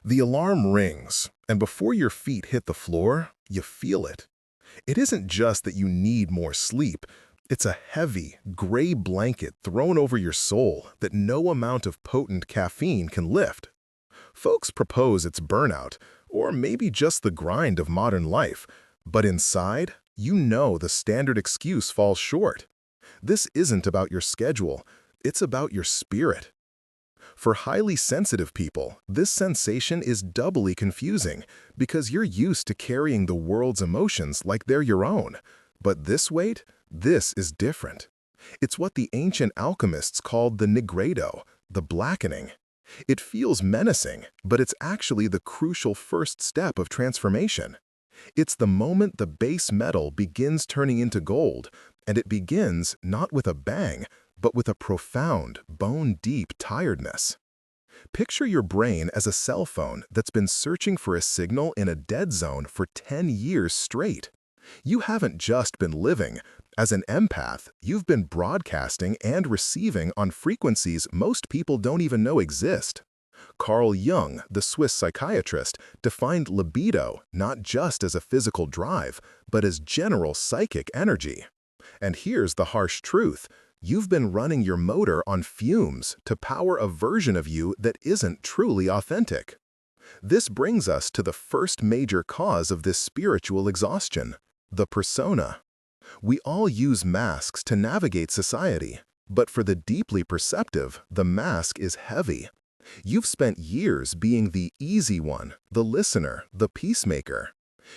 The alarm rings, and before your feet hit the floor, you feel it. It isn't just that you need more sleep, it's a heavy, gray blanket thrown over your soul that no amount of potent caffeine can lift. Folks propose it's burnout, or maybe just the grind of modern life, but inside, you know the standard excuse falls short. This isn't about your schedule, it's about your spirit. For highly sensitive people, this sensation is doubly confusing because you're used to carrying the world's emotions like they're your own. But this weight, this is different. It's what the ancient alchemists called the nigredo, the blackening. It feels menacing, but it's actually the crucial first step of transformation. It's the moment the base metal begins turning into gold, and it begins not with a bang, but with a profound, bone-deep tiredness. Picture your brain as a cell phone that's been searching for a signal in a dead zone for 10 years straight. You haven't just been living. As an empath, you've been broadcasting and receiving on frequencies most people don't even know exist. Carl Jung, the Swiss psychiatrist, defined libido not just as a physical drive, but as general psychic energy. And here's the harsh truth. You've been running your motor on fumes to power a version of you that isn't truly authentic. This brings us to the first major cause of this spiritual exhaustion, the persona. We all use masks to navigate society, but for the deeply perceptive, the mask is heavy. You've spent years being the easy one, the listener, the peacemaker.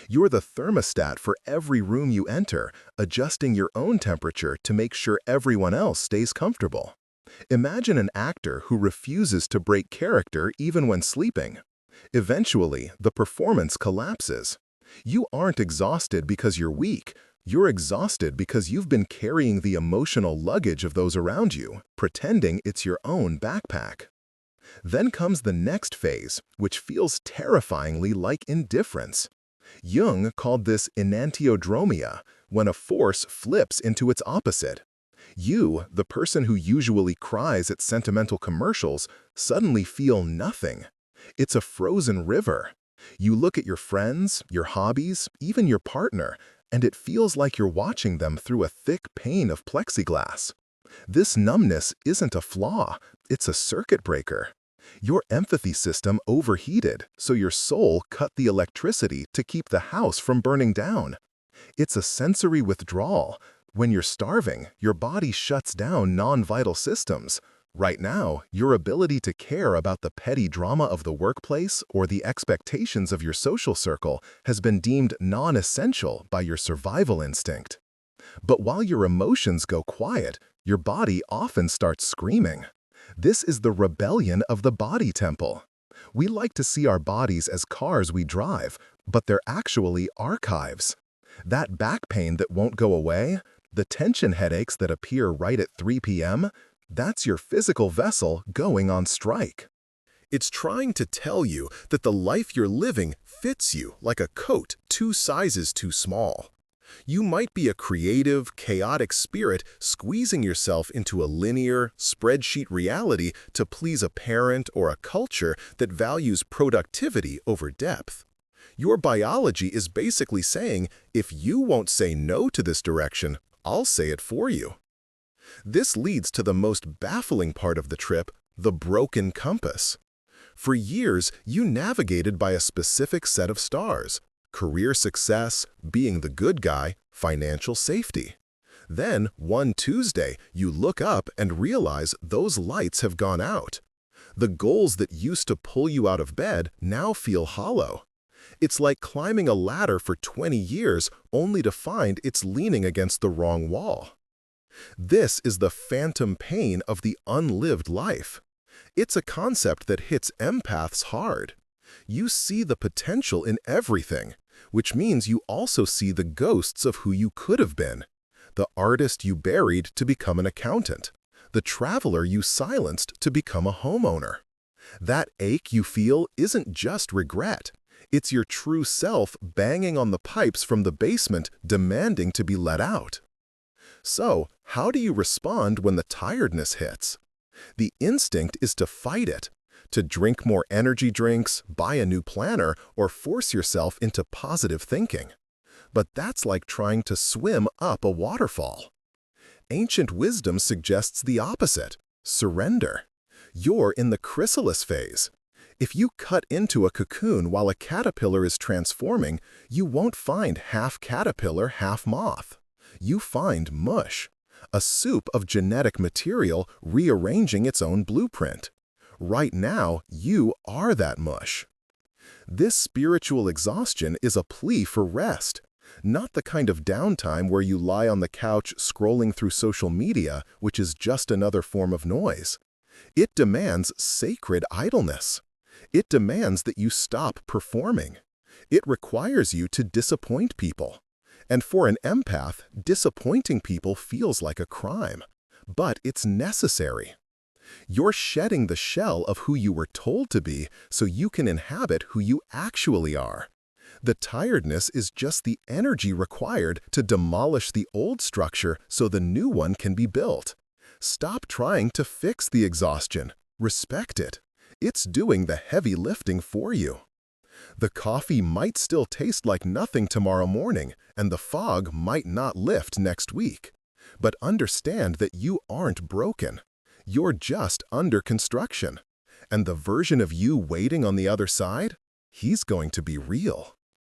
You're the thermostat for every room you enter, adjusting your own temperature to make sure everyone else stays comfortable. Imagine an actor who refuses to break character even when sleeping. Eventually, the performance collapses. You aren't exhausted because you're weak. You're exhausted because you've been carrying the emotional luggage of those around you, pretending it's your own backpack. Then comes the next phase, which feels terrifyingly like indifference. Jung called this enantiodromia, when a force flips into its opposite. You, the person who usually cries at sentimental commercials, suddenly feel nothing. It's a frozen river. You look at your friends, your hobbies, even your partner, and it feels like you're watching them through a thick pane of plexiglass. This numbness isn't a flaw, it's a circuit breaker. Your empathy system overheated, so your soul cut the electricity to keep the house from burning down. It's a sensory withdrawal. When you're starving, your body shuts down non-vital systems. Right now, your ability to care about the petty drama of the workplace or the expectations of your social circle has been deemed non-essential by your survival instinct. But while your emotions go quiet, your body often starts screaming. This is the rebellion of the body temple. We like to see our bodies as cars we drive, but they're actually archives. That back pain that won't go away, the tension headaches that appear right at 3 p.m., that's your physical vessel going on strike. It's trying to tell you that the life you're living fits you like a coat 2 sizes too small. You might be a creative, chaotic spirit squeezing yourself into a linear, spreadsheet reality to please a parent or a culture that values productivity over depth. Your biology is basically saying, if you won't say no to this direction, I'll say it for you. This leads to the most baffling part of the trip, the broken compass. For years, you navigated by a specific set of stars. Career success, being the good guy, financial safety. Then, one Tuesday, you look up and realize those lights have gone out. The goals that used to pull you out of bed now feel hollow. It's like climbing a ladder for 20 years only to find it's leaning against the wrong wall. This is the phantom pain of the unlived life. It's a concept that hits empaths hard. You see the potential in everything, which means you also see the ghosts of who you could have been. The artist you buried to become an accountant. The traveler you silenced to become a homeowner. That ache you feel isn't just regret. It's your true self banging on the pipes from the basement, demanding to be let out. So, how do you respond when the tiredness hits? The instinct is to fight it, to drink more energy drinks, buy a new planner, or force yourself into positive thinking. But that's like trying to swim up a waterfall. Ancient wisdom suggests the opposite: surrender. You're in the chrysalis phase. If you cut into a cocoon while a caterpillar is transforming, you won't find half caterpillar, half moth. You find mush, a soup of genetic material rearranging its own blueprint. Right now, you are that mush. This spiritual exhaustion is a plea for rest, not the kind of downtime where you lie on the couch scrolling through social media, which is just another form of noise. It demands sacred idleness. It demands that you stop performing. It requires you to disappoint people. And for an empath, disappointing people feels like a crime. But it's necessary. You're shedding the shell of who you were told to be so you can inhabit who you actually are. The tiredness is just the energy required to demolish the old structure so the new one can be built. Stop trying to fix the exhaustion. Respect it. It's doing the heavy lifting for you. The coffee might still taste like nothing tomorrow morning, and the fog might not lift next week. But understand that you aren't broken. You're just under construction. And the version of you waiting on the other side, he's going to be real.